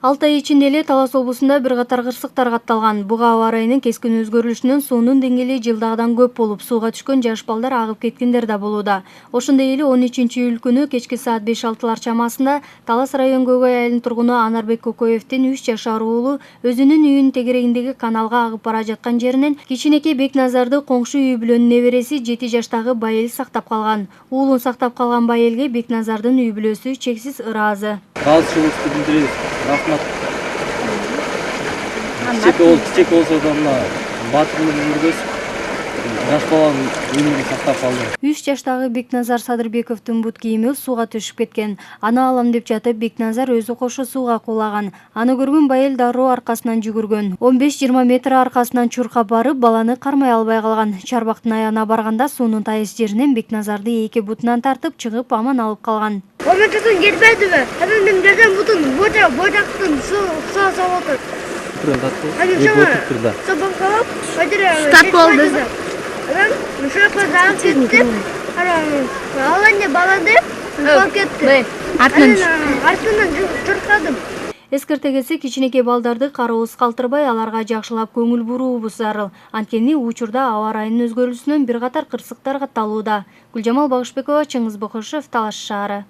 6 ай ичинде эле Талас облусунда бир катар кырсыктар катталган. Буга аба ырайынын кескин өзгөрүлүшүнөн суунун деңгээли жылдагыдан көп болуп, сууга түшкөн жаш балдар агып кеткендер да болууда. Ошондой эле 13-июль күнү кечки саат 5-6 чамасында Талас район Көкөй айылынын тургуну Анарбек Көкөевдин 3 жашар уулу өзүнүн үйүнүн тегерегиндеги каналга агып бара жаткан жеринен кичинекей Бекназарды коңшу үй бүлөнүн небереси 7 жаштагы Байел сактап калган. Уулун сактап калган Байелге Бекназардын үй бүлөсү чексиз ыраазы. Ыраазычылыгыбызды билдиребиз. Рахмат. Кичек болсо да мына батырлыгын көргөзүп, жаш баланын өмүрүн сактап калды. 3 жаштагы Бекназар Садырбековдун бут кийими сууга түшүп кеткен. Аны алам деп жатып Бекназар өзү кошо сууга кулаган. Аны көргөн Байел дароо аркасынан жүгүргөн. 15-20 метр аркасынан чуркап барып, баланы кармай албай калган. Чарбактын аягына барганда суунун тайыз жеринен Бекназарды эки бутунан тартып чыгып аман алып калган. Ометудун жетпедиби? Анын жерден бутун божактын суу салып Стат болду. Артынан чуркадым. Эскерте кетсек, кичинекей балдарды карообуз калтырбай, аларга жакшылап көңүл буруубуз зарыл. Анткени учурда аба ырайынын өзгөрүүсүнөн бир катар кырсыктар катталууда. Гүлжамал Багышбекова, Чыңгыз Бокошев, Талаш шаары.